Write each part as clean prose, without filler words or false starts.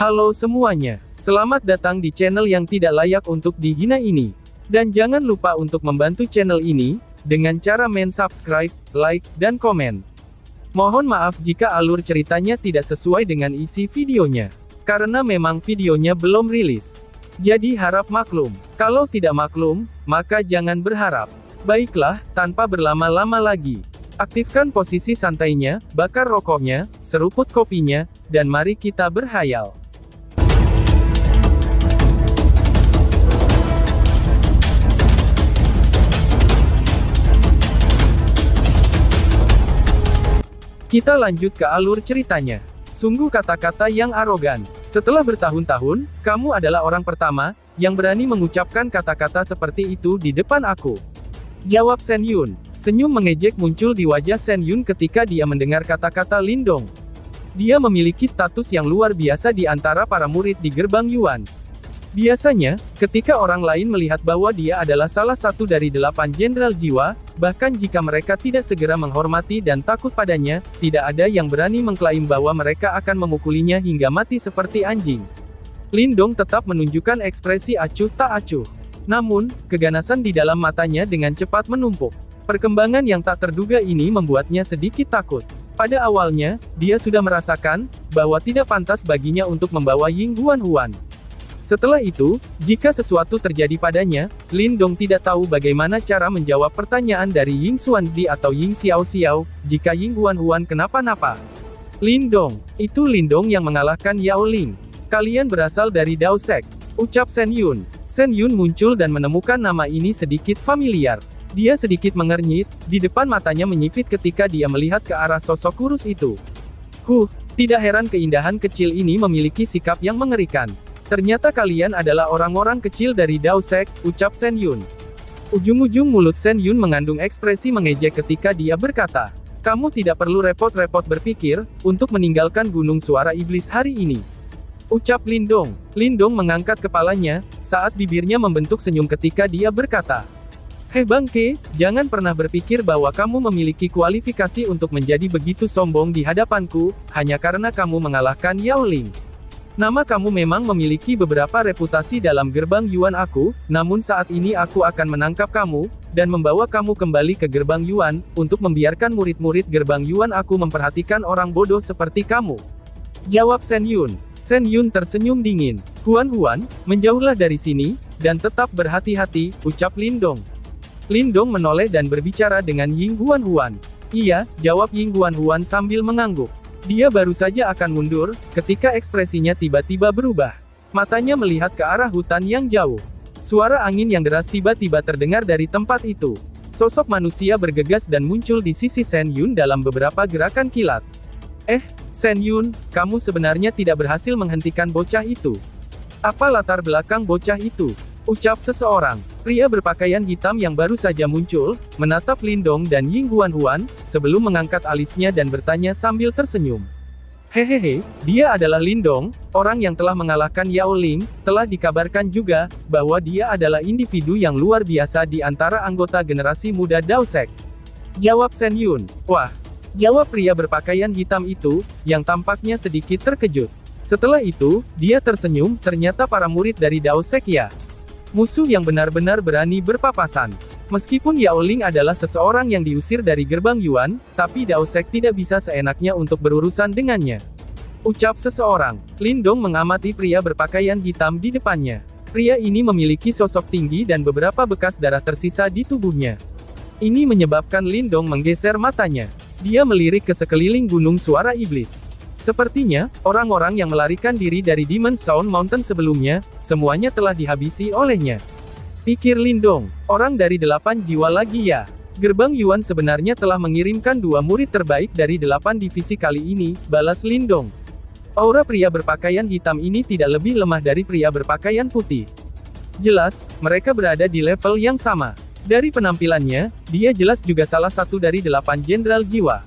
Halo semuanya, selamat datang di channel yang tidak layak untuk dihina ini. Dan jangan lupa untuk membantu channel ini, dengan cara subscribe, like, dan komen. Mohon maaf jika alur ceritanya tidak sesuai dengan isi videonya. Karena memang videonya belum rilis. Jadi harap maklum. Kalau tidak maklum, maka jangan berharap. Baiklah, tanpa berlama-lama lagi. Aktifkan posisi santainya, bakar rokoknya, seruput kopinya, dan mari kita berhayal. Kita lanjut ke alur ceritanya. Sungguh kata-kata yang arogan. Setelah bertahun-tahun, kamu adalah orang pertama yang berani mengucapkan kata-kata seperti itu di depan aku. Jawab Shen Yun. Senyum mengejek muncul di wajah Shen Yun ketika dia mendengar kata-kata Lindong. Dia memiliki status yang luar biasa di antara para murid di gerbang Yuan. Biasanya, ketika orang lain melihat bahwa dia adalah salah satu dari 8 jenderal jiwa, bahkan jika mereka tidak segera menghormati dan takut padanya, tidak ada yang berani mengklaim bahwa mereka akan memukulinya hingga mati seperti anjing. Lindong tetap menunjukkan ekspresi acuh tak acuh. Namun, keganasan di dalam matanya dengan cepat menumpuk. Perkembangan yang tak terduga ini membuatnya sedikit takut. Pada awalnya, dia sudah merasakan bahwa tidak pantas baginya untuk membawa Ying Huan. Setelah itu, jika sesuatu terjadi padanya, Lindong tidak tahu bagaimana cara menjawab pertanyaan dari Ying Xuanzi atau Ying Xiaoxiao, jika Ying Huan kenapa-napa. Lindong, itu Lindong yang mengalahkan Yao Ling. Kalian berasal dari Dao Sek, ucap Shen Yun. Shen Yun muncul dan menemukan nama ini sedikit familiar. Dia sedikit mengernyit, di depan matanya menyipit ketika dia melihat ke arah sosok kurus itu. Tidak heran keindahan kecil ini memiliki sikap yang mengerikan. Ternyata kalian adalah orang-orang kecil dari Dao Sek, ucap Shen Yun. Ujung-ujung mulut Shen Yun mengandung ekspresi mengejek ketika dia berkata, kamu tidak perlu repot-repot berpikir, untuk meninggalkan Gunung Suara Iblis hari ini. Ucap Lindong. Lindong mengangkat kepalanya, saat bibirnya membentuk senyum ketika dia berkata, hei bangke, jangan pernah berpikir bahwa kamu memiliki kualifikasi untuk menjadi begitu sombong di hadapanku, hanya karena kamu mengalahkan Yao Ling. Nama kamu memang memiliki beberapa reputasi dalam gerbang Yuan aku, namun saat ini aku akan menangkap kamu, dan membawa kamu kembali ke gerbang Yuan, untuk membiarkan murid-murid gerbang Yuan aku memperhatikan orang bodoh seperti kamu. Jawab Shen Yun. Shen Yun tersenyum dingin. Huan, menjauhlah dari sini, dan tetap berhati-hati, ucap Lindong. Lindong menoleh dan berbicara dengan Ying Huan. Iya, jawab Ying Huan sambil mengangguk. Dia baru saja akan mundur, ketika ekspresinya tiba-tiba berubah. Matanya melihat ke arah hutan yang jauh. Suara angin yang deras tiba-tiba terdengar dari tempat itu. Sosok manusia bergegas dan muncul di sisi Shen Yun dalam beberapa gerakan kilat. Shen Yun, kamu sebenarnya tidak berhasil menghentikan bocah itu. Apa latar belakang bocah itu? Ucap seseorang. Pria berpakaian hitam yang baru saja muncul, menatap Lindong dan Ying Huan, sebelum mengangkat alisnya dan bertanya sambil tersenyum. Hehehe, dia adalah Lindong, orang yang telah mengalahkan Yao Ling. Telah dikabarkan juga, bahwa dia adalah individu yang luar biasa di antara anggota generasi muda Dao Sek. Jawab Shen Yun. Wah, jawab pria berpakaian hitam itu, yang tampaknya sedikit terkejut. Setelah itu, dia tersenyum, ternyata para murid dari Dao Sek ya. Musuh yang benar-benar berani berpapasan. Meskipun Yao Ling adalah seseorang yang diusir dari gerbang Yuan, tapi Dao Sek tidak bisa seenaknya untuk berurusan dengannya. Ucap seseorang. Lindong mengamati pria berpakaian hitam di depannya. Pria ini memiliki sosok tinggi dan beberapa bekas darah tersisa di tubuhnya. Ini menyebabkan Lindong menggeser matanya. Dia melirik ke sekeliling Gunung Suara Iblis. Sepertinya, orang-orang yang melarikan diri dari Demon Sound Mountain sebelumnya, semuanya telah dihabisi olehnya. Pikir Lindong, orang dari 8 jiwa lagi ya. Gerbang Yuan sebenarnya telah mengirimkan 2 murid terbaik dari 8 divisi kali ini, balas Lindong. Aura pria berpakaian hitam ini tidak lebih lemah dari pria berpakaian putih. Jelas, mereka berada di level yang sama. Dari penampilannya, dia jelas juga salah satu dari 8 jenderal jiwa.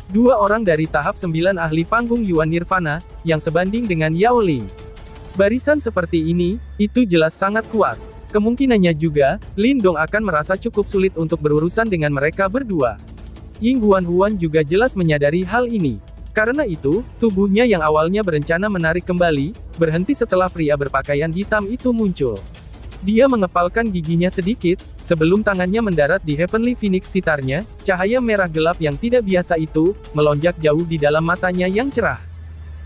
2 orang dari tahap 9 ahli panggung Yuan Nirvana, yang sebanding dengan Yao Ling. Barisan seperti ini, itu jelas sangat kuat. Kemungkinannya juga, Lindong akan merasa cukup sulit untuk berurusan dengan mereka berdua. Ying Huan juga jelas menyadari hal ini. Karena itu, tubuhnya yang awalnya berencana menarik kembali, berhenti setelah pria berpakaian hitam itu muncul. Dia mengepalkan giginya sedikit, sebelum tangannya mendarat di Heavenly Phoenix sitarnya, cahaya merah gelap yang tidak biasa itu, melonjak jauh di dalam matanya yang cerah.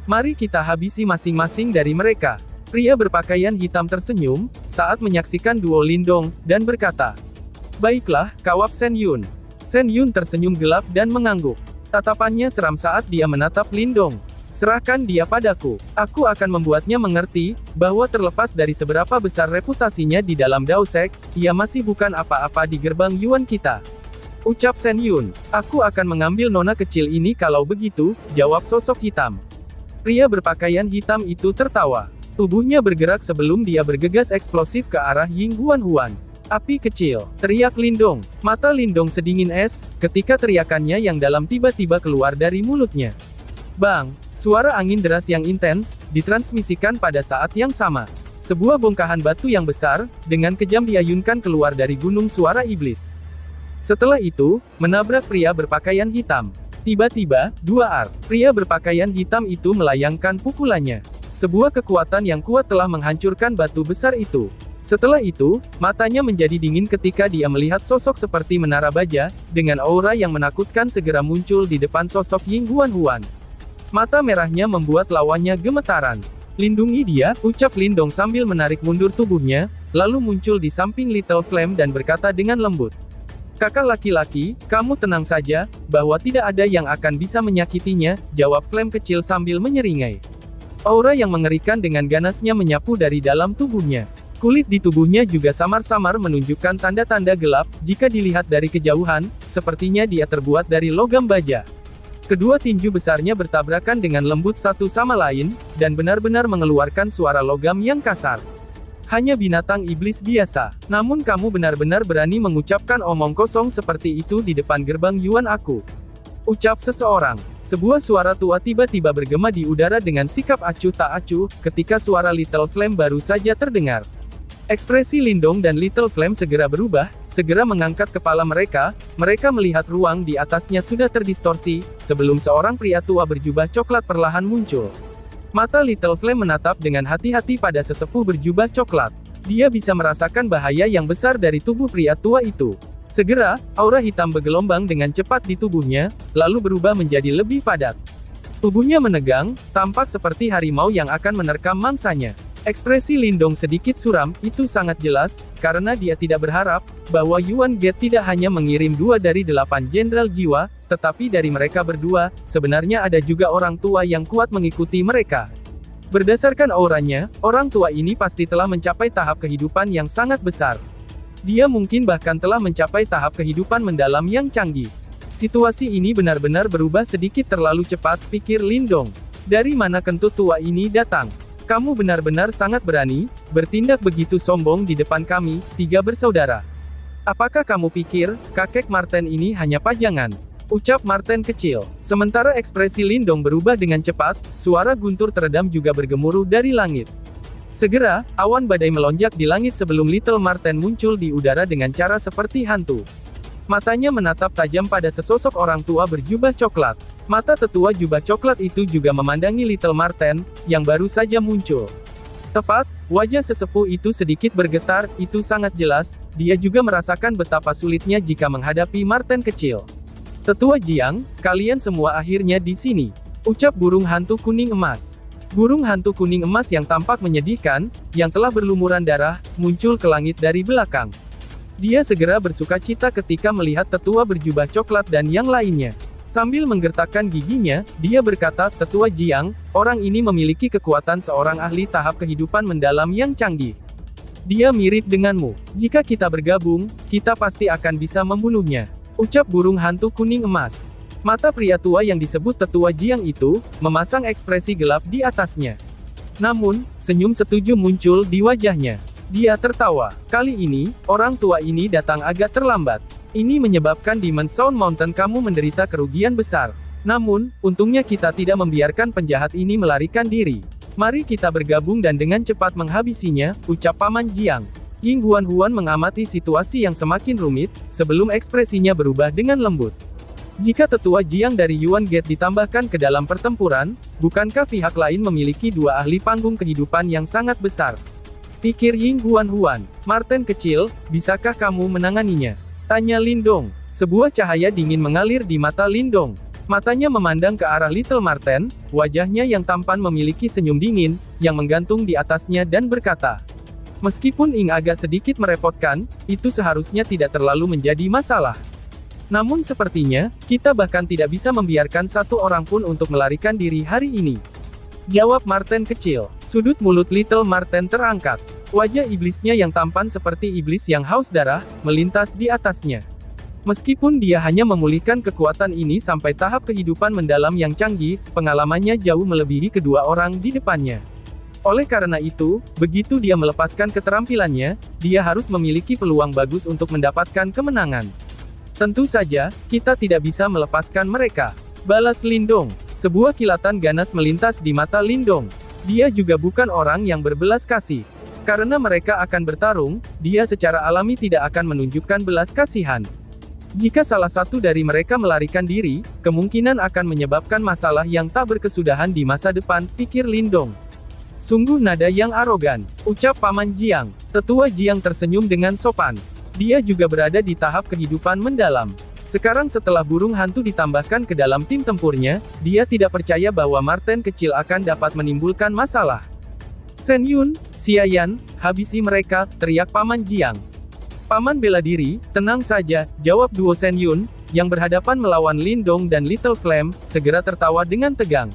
Mari kita habisi masing-masing dari mereka. Pria berpakaian hitam tersenyum, saat menyaksikan duo Lindong, dan berkata, "Baiklah, Kawab Shen Yun." Shen Yun tersenyum gelap dan mengangguk. Tatapannya seram saat dia menatap Lindong. "Serahkan dia padaku. Aku akan membuatnya mengerti, bahwa terlepas dari seberapa besar reputasinya di dalam Dao Sek, ia masih bukan apa-apa di gerbang Yuan kita." Ucap Shen Yun. "Aku akan mengambil nona kecil ini kalau begitu," jawab sosok hitam. Pria berpakaian hitam itu tertawa. Tubuhnya bergerak sebelum dia bergegas eksplosif ke arah Ying Huan. "Api kecil," teriak Lindong. Mata Lindong sedingin es, ketika teriakannya yang dalam tiba-tiba keluar dari mulutnya. Bang! Suara angin deras yang intens, ditransmisikan pada saat yang sama. Sebuah bongkahan batu yang besar, dengan kejam diayunkan keluar dari gunung suara iblis. Setelah itu, menabrak pria berpakaian hitam. Tiba-tiba, dua pria berpakaian hitam itu melayangkan pukulannya. Sebuah kekuatan yang kuat telah menghancurkan batu besar itu. Setelah itu, matanya menjadi dingin ketika dia melihat sosok seperti menara baja, dengan aura yang menakutkan segera muncul di depan sosok Ying Huan. Mata merahnya membuat lawannya gemetaran. "Lindungi dia," ucap Lindong sambil menarik mundur tubuhnya, lalu muncul di samping Little Flame dan berkata dengan lembut. "Kakak laki-laki, kamu tenang saja, bahwa tidak ada yang akan bisa menyakitinya," jawab Flame kecil sambil menyeringai. Aura yang mengerikan dengan ganasnya menyapu dari dalam tubuhnya. Kulit di tubuhnya juga samar-samar menunjukkan tanda-tanda gelap, jika dilihat dari kejauhan, sepertinya dia terbuat dari logam baja. Kedua tinju besarnya bertabrakan dengan lembut satu sama lain, dan benar-benar mengeluarkan suara logam yang kasar. "Hanya binatang iblis biasa, namun kamu benar-benar berani mengucapkan omong kosong seperti itu di depan gerbang Yuan aku," ucap seseorang. Sebuah suara tua tiba-tiba bergema di udara dengan sikap acuh tak acuh, ketika suara Little Flame baru saja terdengar. Ekspresi Lindong dan Little Flame segera berubah, segera mengangkat kepala mereka melihat ruang di atasnya sudah terdistorsi, sebelum seorang pria tua berjubah coklat perlahan muncul. Mata Little Flame menatap dengan hati-hati pada sesepuh berjubah coklat. Dia bisa merasakan bahaya yang besar dari tubuh pria tua itu. Segera, aura hitam bergelombang dengan cepat di tubuhnya, lalu berubah menjadi lebih padat. Tubuhnya menegang, tampak seperti harimau yang akan menerkam mangsanya. Ekspresi Lindong sedikit suram, itu sangat jelas, karena dia tidak berharap, bahwa Yuan Gate tidak hanya mengirim 2 dari 8 jenderal jiwa, tetapi dari mereka berdua, sebenarnya ada juga orang tua yang kuat mengikuti mereka. Berdasarkan auranya, orang tua ini pasti telah mencapai tahap kehidupan yang sangat besar. Dia mungkin bahkan telah mencapai tahap kehidupan mendalam yang canggih. Situasi ini benar-benar berubah sedikit terlalu cepat, pikir Lindong. Dari mana kentut tua ini datang? Kamu benar-benar sangat berani, bertindak begitu sombong di depan kami, 3 bersaudara. Apakah kamu pikir, kakek Marten ini hanya pajangan? Ucap Marten kecil. Sementara ekspresi Lindong berubah dengan cepat, suara guntur teredam juga bergemuruh dari langit. Segera, awan badai melonjak di langit sebelum Little Marten muncul di udara dengan cara seperti hantu. Matanya menatap tajam pada sesosok orang tua berjubah coklat. Mata tetua jubah coklat itu juga memandangi Little Marten, yang baru saja muncul. Tepat, wajah sesepuh itu sedikit bergetar, itu sangat jelas, dia juga merasakan betapa sulitnya jika menghadapi Marten kecil. "Tetua Jiang, kalian semua akhirnya di sini," ucap burung hantu kuning emas. Burung hantu kuning emas yang tampak menyedihkan, yang telah berlumuran darah, muncul ke langit dari belakang. Dia segera bersukacita ketika melihat tetua berjubah coklat dan yang lainnya. Sambil menggertakkan giginya, dia berkata, "Tetua Jiang, orang ini memiliki kekuatan seorang ahli tahap kehidupan mendalam yang canggih. Dia mirip denganmu. Jika kita bergabung, kita pasti akan bisa membunuhnya," ucap burung hantu kuning emas. Mata pria tua yang disebut Tetua Jiang itu, memasang ekspresi gelap di atasnya. Namun, senyum setuju muncul di wajahnya. Dia tertawa. Kali ini, orang tua ini datang agak terlambat. Ini menyebabkan di Sound Mountain kamu menderita kerugian besar. Namun, untungnya kita tidak membiarkan penjahat ini melarikan diri. Mari kita bergabung dan dengan cepat menghabisinya, ucap Paman Jiang. Ying Huan mengamati situasi yang semakin rumit, sebelum ekspresinya berubah dengan lembut. Jika tetua Jiang dari Yuan Gate ditambahkan ke dalam pertempuran, bukankah pihak lain memiliki dua ahli panggung kehidupan yang sangat besar? Pikir Ying Huan. Marten kecil, bisakah kamu menanganinya? Tanya Lindong. Sebuah cahaya dingin mengalir di mata Lindong. Matanya memandang ke arah Little Marten, wajahnya yang tampan memiliki senyum dingin, yang menggantung di atasnya dan berkata, meskipun Ying agak sedikit merepotkan, itu seharusnya tidak terlalu menjadi masalah. Namun sepertinya, kita bahkan tidak bisa membiarkan satu orang pun untuk melarikan diri hari ini. Jawab Marten kecil. Sudut mulut Little Marten terangkat. Wajah iblisnya yang tampan seperti iblis yang haus darah, melintas di atasnya. Meskipun dia hanya memulihkan kekuatan ini sampai tahap kehidupan mendalam yang canggih, pengalamannya jauh melebihi kedua orang di depannya. Oleh karena itu, begitu dia melepaskan keterampilannya, dia harus memiliki peluang bagus untuk mendapatkan kemenangan. Tentu saja, kita tidak bisa melepaskan mereka. Balas Lindong. Sebuah kilatan ganas melintas di mata Lindong. Dia juga bukan orang yang berbelas kasih. Karena mereka akan bertarung, dia secara alami tidak akan menunjukkan belas kasihan. Jika salah satu dari mereka melarikan diri, kemungkinan akan menyebabkan masalah yang tak berkesudahan di masa depan, pikir Lindong. Sungguh nada yang arogan, ucap Paman Jiang. Tetua Jiang tersenyum dengan sopan. Dia juga berada di tahap kehidupan mendalam. Sekarang setelah burung hantu ditambahkan ke dalam tim tempurnya, dia tidak percaya bahwa Marten kecil akan dapat menimbulkan masalah. Shen Yun, Xia Yan, habisi mereka, teriak Paman Jiang. Paman bela diri, tenang saja, jawab duo Shen Yun, yang berhadapan melawan Lindong dan Little Flame, segera tertawa dengan tegang.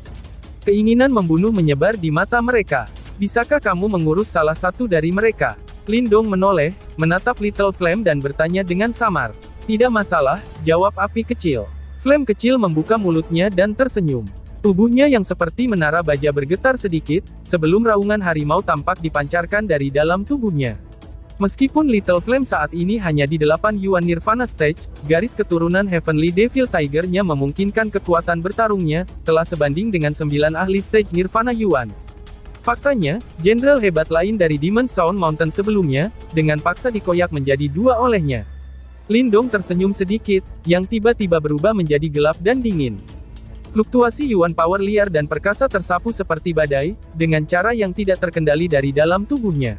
Keinginan membunuh menyebar di mata mereka. Bisakah kamu mengurus salah satu dari mereka? Lindong menoleh, menatap Little Flame dan bertanya dengan samar. Tidak masalah, jawab api kecil. Flame kecil membuka mulutnya dan tersenyum. Tubuhnya yang seperti menara baja bergetar sedikit, sebelum raungan harimau tampak dipancarkan dari dalam tubuhnya. Meskipun Little Flame saat ini hanya di 8 Yuan Nirvana Stage, garis keturunan Heavenly Devil Tiger-nya memungkinkan kekuatan bertarungnya, telah sebanding dengan 9 ahli stage Nirvana Yuan. Faktanya, jenderal hebat lain dari Demon Sound Mountain sebelumnya, dengan paksa dikoyak menjadi 2 olehnya. Lindong tersenyum sedikit, yang tiba-tiba berubah menjadi gelap dan dingin. Fluktuasi Yuan power liar dan perkasa tersapu seperti badai, dengan cara yang tidak terkendali dari dalam tubuhnya.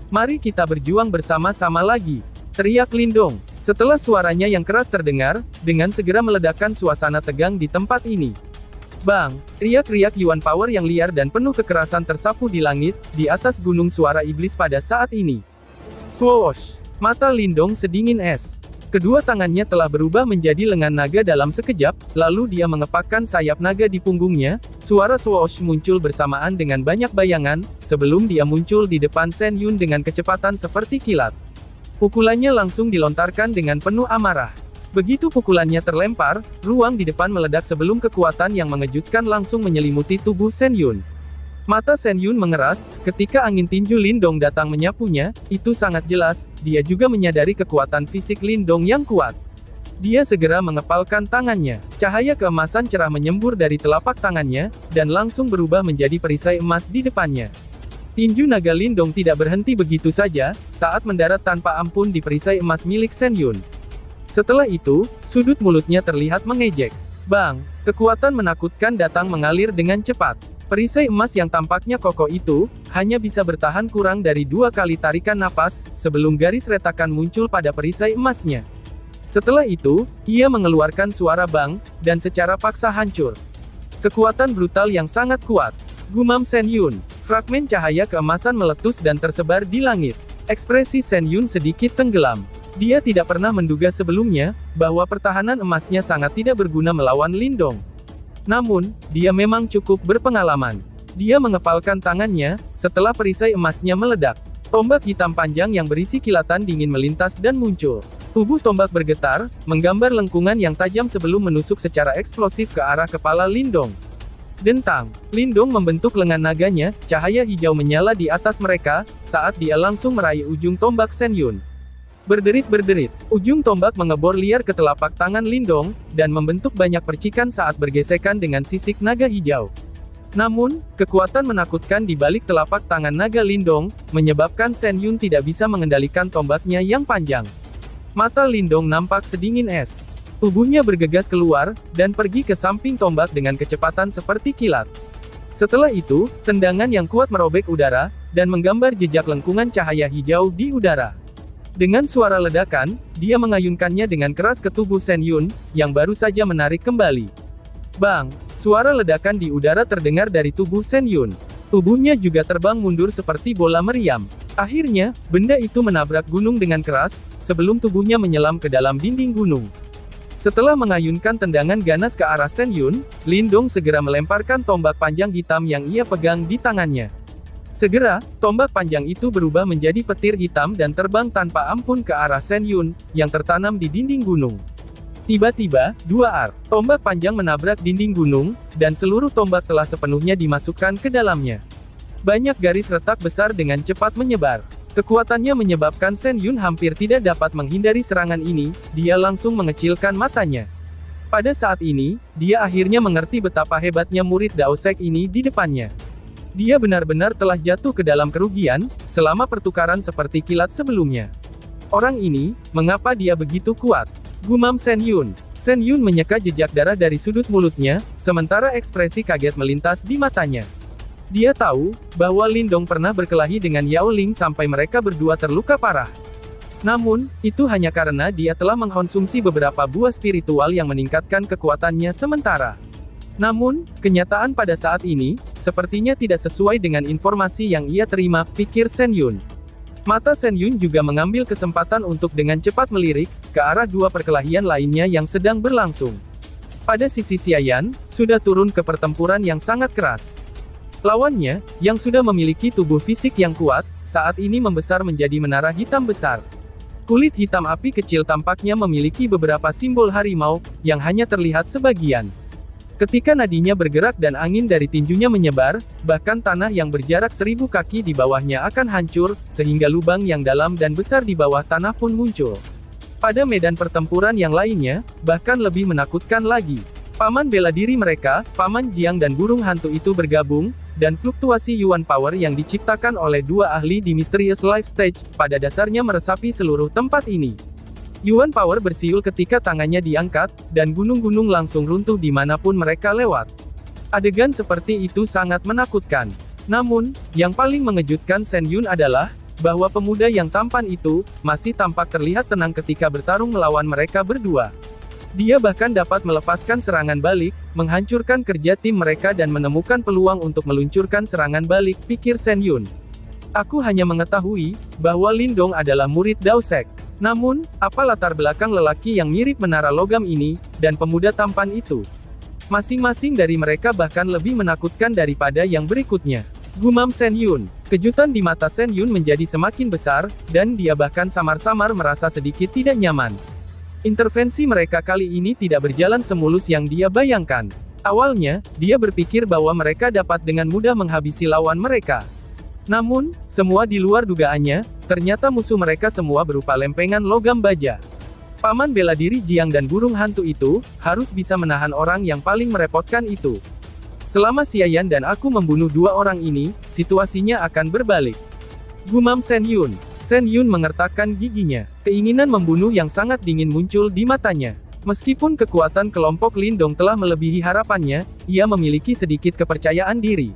Mari kita berjuang bersama-sama lagi, teriak Lindong. Setelah suaranya yang keras terdengar, dengan segera meledakkan suasana tegang di tempat ini. Bang! Riak-riak Yuan power yang liar dan penuh kekerasan tersapu di langit, di atas gunung suara iblis pada saat ini. Swoosh! Mata Lindong sedingin es. Kedua tangannya telah berubah menjadi lengan naga dalam sekejap, lalu dia mengepakkan sayap naga di punggungnya, suara swoosh muncul bersamaan dengan banyak bayangan, sebelum dia muncul di depan Shen Yun dengan kecepatan seperti kilat. Pukulannya langsung dilontarkan dengan penuh amarah. Begitu pukulannya terlempar, ruang di depan meledak sebelum kekuatan yang mengejutkan langsung menyelimuti tubuh Shen Yun. Mata Shen Yun mengeras, ketika angin tinju Lindong datang menyapunya, itu sangat jelas, dia juga menyadari kekuatan fisik Lindong yang kuat. Dia segera mengepalkan tangannya, cahaya keemasan cerah menyembur dari telapak tangannya, dan langsung berubah menjadi perisai emas di depannya. Tinju naga Lindong tidak berhenti begitu saja, saat mendarat tanpa ampun di perisai emas milik Shen Yun. Setelah itu, sudut mulutnya terlihat mengejek. Bang! Kekuatan menakutkan datang mengalir dengan cepat. Perisai emas yang tampaknya kokoh itu, hanya bisa bertahan kurang dari 2 kali tarikan napas, sebelum garis retakan muncul pada perisai emasnya. Setelah itu, ia mengeluarkan suara bang, dan secara paksa hancur. Kekuatan brutal yang sangat kuat. Gumam Shen Yun. Fragmen cahaya keemasan meletus dan tersebar di langit. Ekspresi Shen Yun sedikit tenggelam. Dia tidak pernah menduga sebelumnya, bahwa pertahanan emasnya sangat tidak berguna melawan Lindong. Namun, dia memang cukup berpengalaman. Dia mengepalkan tangannya, setelah perisai emasnya meledak. Tombak hitam panjang yang berisi kilatan dingin melintas dan muncul. Tubuh tombak bergetar, menggambar lengkungan yang tajam sebelum menusuk secara eksplosif ke arah kepala Lindong. Dentang, Lindong membentuk lengan naganya, cahaya hijau menyala di atas mereka, saat dia langsung meraih ujung tombak Shen Yun. Berderit-berderit, ujung tombak mengebor liar ke telapak tangan Lindong, dan membentuk banyak percikan saat bergesekan dengan sisik naga hijau. Namun, kekuatan menakutkan di balik telapak tangan naga Lindong, menyebabkan Shen Yun tidak bisa mengendalikan tombaknya yang panjang. Mata Lindong nampak sedingin es. Tubuhnya bergegas keluar, dan pergi ke samping tombak dengan kecepatan seperti kilat. Setelah itu, tendangan yang kuat merobek udara, dan menggambar jejak lengkungan cahaya hijau di udara. Dengan suara ledakan, dia mengayunkannya dengan keras ke tubuh Shen Yun, yang baru saja menarik kembali. Bang! Suara ledakan di udara terdengar dari tubuh Shen Yun. Tubuhnya juga terbang mundur seperti bola meriam. Akhirnya, benda itu menabrak gunung dengan keras, sebelum tubuhnya menyelam ke dalam dinding gunung. Setelah mengayunkan tendangan ganas ke arah Shen Yun, Lindong segera melemparkan tombak panjang hitam yang ia pegang di tangannya. Segera, tombak panjang itu berubah menjadi petir hitam dan terbang tanpa ampun ke arah Shen Yun, yang tertanam di dinding gunung. Tiba-tiba, dua tombak panjang menabrak dinding gunung, dan seluruh tombak telah sepenuhnya dimasukkan ke dalamnya. Banyak garis retak besar dengan cepat menyebar. Kekuatannya menyebabkan Shen Yun hampir tidak dapat menghindari serangan ini, dia langsung mengecilkan matanya. Pada saat ini, dia akhirnya mengerti betapa hebatnya murid Dao Sek ini di depannya. Dia benar-benar telah jatuh ke dalam kerugian, selama pertukaran seperti kilat sebelumnya. Orang ini, mengapa dia begitu kuat? Gumam Shen Yun. Shen Yun menyeka jejak darah dari sudut mulutnya, sementara ekspresi kaget melintas di matanya. Dia tahu, bahwa Lindong pernah berkelahi dengan Yao Ling sampai mereka berdua terluka parah. Namun, itu hanya karena dia telah mengkonsumsi beberapa buah spiritual yang meningkatkan kekuatannya sementara. Namun, kenyataan pada saat ini, sepertinya tidak sesuai dengan informasi yang ia terima, pikir Shen Yun. Mata Shen Yun juga mengambil kesempatan untuk dengan cepat melirik, ke arah dua perkelahian lainnya yang sedang berlangsung. Pada sisi Xiayan, sudah turun ke pertempuran yang sangat keras. Lawannya, yang sudah memiliki tubuh fisik yang kuat, saat ini membesar menjadi menara hitam besar. Kulit hitam api kecil tampaknya memiliki beberapa simbol harimau, yang hanya terlihat sebagian. Ketika nadinya bergerak dan angin dari tinjunya menyebar, bahkan tanah yang berjarak 1000 kaki di bawahnya akan hancur, sehingga lubang yang dalam dan besar di bawah tanah pun muncul. Pada medan pertempuran yang lainnya, bahkan lebih menakutkan lagi. Paman bela diri mereka, Paman Jiang dan burung hantu itu bergabung, dan fluktuasi Yuan Power yang diciptakan oleh dua ahli di Mysterious Life Stage, pada dasarnya meresapi seluruh tempat ini. Yuan Power bersiul ketika tangannya diangkat, dan gunung-gunung langsung runtuh dimanapun mereka lewat. Adegan seperti itu sangat menakutkan. Namun, yang paling mengejutkan Shen Yun adalah, bahwa pemuda yang tampan itu, masih tampak terlihat tenang ketika bertarung melawan mereka berdua. Dia bahkan dapat melepaskan serangan balik, menghancurkan kerja tim mereka dan menemukan peluang untuk meluncurkan serangan balik, pikir Shen Yun. Aku hanya mengetahui, bahwa Lindong adalah murid Dao Sek. Namun, apa latar belakang lelaki yang mirip menara logam ini, dan pemuda tampan itu? Masing-masing dari mereka bahkan lebih menakutkan daripada yang berikutnya. Gumam Shen Yun. Kejutan di mata Shen Yun menjadi semakin besar, dan dia bahkan samar-samar merasa sedikit tidak nyaman. Intervensi mereka kali ini tidak berjalan semulus yang dia bayangkan. Awalnya, dia berpikir bahwa mereka dapat dengan mudah menghabisi lawan mereka. Namun, semua di luar dugaannya, ternyata musuh mereka semua berupa lempengan logam baja. Paman bela diri Jiang dan burung hantu itu, harus bisa menahan orang yang paling merepotkan itu. Selama Xiayan dan aku membunuh dua orang ini, situasinya akan berbalik. Gumam Shen Yun. Shen Yun mengertakkan giginya. Keinginan membunuh yang sangat dingin muncul di matanya. Meskipun kekuatan kelompok Lindong telah melebihi harapannya, ia memiliki sedikit kepercayaan diri.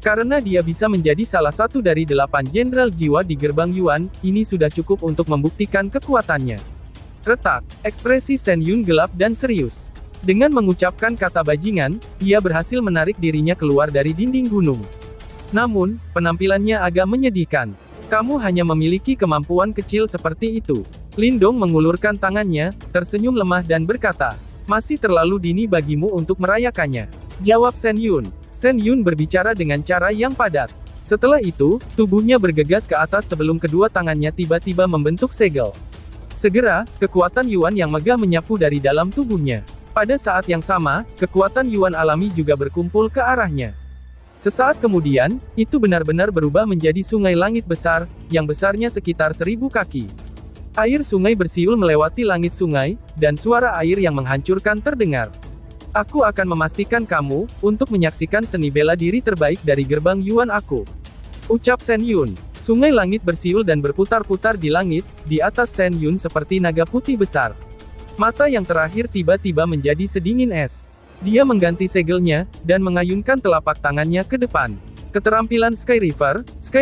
Karena dia bisa menjadi salah satu dari 8 jenderal jiwa di gerbang Yuan, ini sudah cukup untuk membuktikan kekuatannya. Retak, ekspresi Shen Yun gelap dan serius. Dengan mengucapkan kata bajingan, ia berhasil menarik dirinya keluar dari dinding gunung. Namun, penampilannya agak menyedihkan. Kamu hanya memiliki kemampuan kecil seperti itu. Lindong mengulurkan tangannya, tersenyum lemah dan berkata, masih terlalu dini bagimu untuk merayakannya. Jawab Shen Yun. Shen Yun berbicara dengan cara yang padat. Setelah itu, tubuhnya bergegas ke atas sebelum kedua tangannya tiba-tiba membentuk segel. Segera, kekuatan Yuan yang megah menyapu dari dalam tubuhnya. Pada saat yang sama, kekuatan Yuan alami juga berkumpul ke arahnya. Sesaat kemudian, itu benar-benar berubah menjadi sungai langit besar, yang besarnya sekitar 1000 kaki. Air sungai bersiul melewati langit sungai, dan suara air yang menghancurkan terdengar. Aku akan memastikan kamu, untuk menyaksikan seni bela diri terbaik dari gerbang Yuan aku. Ucap Shen Yun. Sungai langit bersiul dan berputar-putar di langit, di atas Shen Yun seperti naga putih besar. Mata yang terakhir tiba-tiba menjadi sedingin es. Dia mengganti segelnya, dan mengayunkan telapak tangannya ke depan. Keterampilan Sky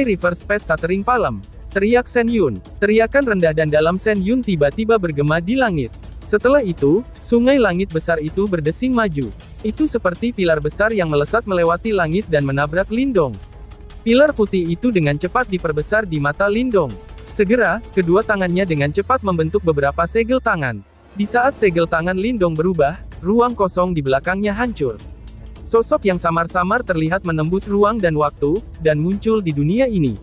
River Space Shattering Palm. Teriak Shen Yun. Teriakan rendah dan dalam Shen Yun tiba-tiba bergema di langit. Setelah itu, sungai langit besar itu berdesing maju. Itu seperti pilar besar yang melesat melewati langit dan menabrak Lindong. Pilar putih itu dengan cepat diperbesar di mata Lindong. Segera, kedua tangannya dengan cepat membentuk beberapa segel tangan. Di saat segel tangan Lindong berubah, ruang kosong di belakangnya hancur. Sosok yang samar-samar terlihat menembus ruang dan waktu, dan muncul di dunia ini.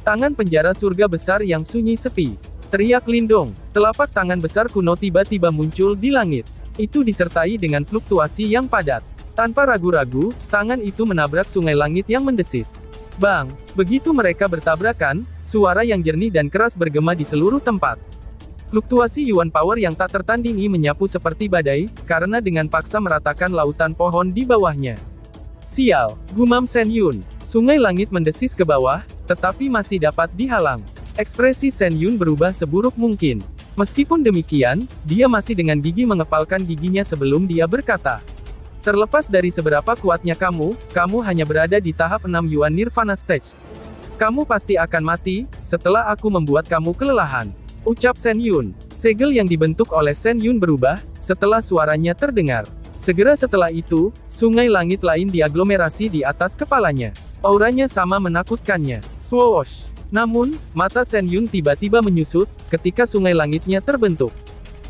Tangan penjara surga besar yang sunyi sepi. Teriak Lindong. Telapak tangan besar kuno tiba-tiba muncul di langit. Itu disertai dengan fluktuasi yang padat. Tanpa ragu-ragu, tangan itu menabrak sungai langit yang mendesis. Bang! Begitu mereka bertabrakan, suara yang jernih dan keras bergema di seluruh tempat. Fluktuasi Yuan Power yang tak tertandingi menyapu seperti badai, karena dengan paksa meratakan lautan pohon di bawahnya. Sial! Gumam Shen Yun. Sungai langit mendesis ke bawah, tetapi masih dapat dihalang. Ekspresi Shen Yun berubah seburuk mungkin. Meskipun demikian, dia masih dengan gigi mengepalkan giginya sebelum dia berkata. Terlepas dari seberapa kuatnya kamu hanya berada di tahap 6 Yuan Nirvana Stage. Kamu pasti akan mati, setelah aku membuat kamu kelelahan. Ucap Shen Yun. Segel yang dibentuk oleh Shen Yun berubah, setelah suaranya terdengar. Segera setelah itu, sungai langit lain diaglomerasi di atas kepalanya. Auranya sama menakutkannya. Swoosh! Namun, mata Shen Yun tiba-tiba menyusut, ketika sungai langitnya terbentuk.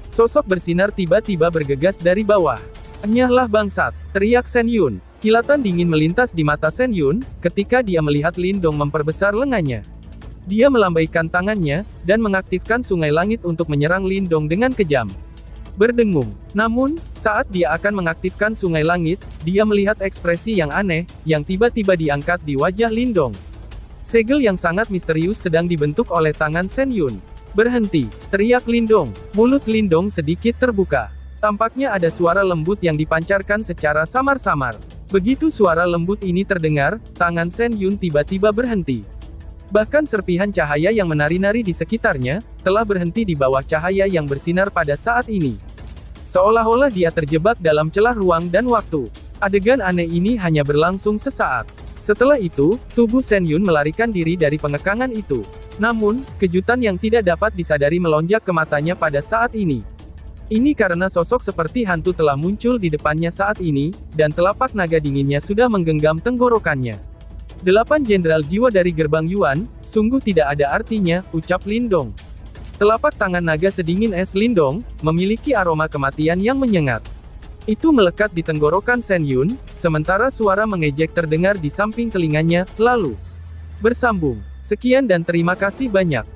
Sosok bersinar tiba-tiba bergegas dari bawah. Enyahlah bangsat! Teriak Shen Yun. Kilatan dingin melintas di mata Shen Yun, ketika dia melihat Lindong memperbesar lengannya. Dia melambaikan tangannya, dan mengaktifkan sungai langit untuk menyerang Lindong dengan kejam. Berdengung. Namun, saat dia akan mengaktifkan sungai langit, dia melihat ekspresi yang aneh, yang tiba-tiba diangkat di wajah Lindong. Segel yang sangat misterius sedang dibentuk oleh tangan Shen Yun. Berhenti! Teriak Lindong. Mulut Lindong sedikit terbuka. Tampaknya ada suara lembut yang dipancarkan secara samar-samar. Begitu suara lembut ini terdengar, tangan Shen Yun tiba-tiba berhenti. Bahkan serpihan cahaya yang menari-nari di sekitarnya, telah berhenti di bawah cahaya yang bersinar pada saat ini. Seolah-olah dia terjebak dalam celah ruang dan waktu. Adegan aneh ini hanya berlangsung sesaat. Setelah itu, tubuh Shen Yun melarikan diri dari pengekangan itu. Namun, kejutan yang tidak dapat disadari melonjak ke matanya pada saat ini. Ini karena sosok seperti hantu telah muncul di depannya saat ini, dan telapak naga dinginnya sudah menggenggam tenggorokannya. 8 Jenderal Jiwa dari Gerbang Yuan, sungguh tidak ada artinya, ucap Lindong. Telapak tangan naga sedingin es Lindong, memiliki aroma kematian yang menyengat. Itu melekat di tenggorokan Shen Yun, sementara suara mengejek terdengar di samping telinganya, lalu bersambung. Sekian dan terima kasih banyak.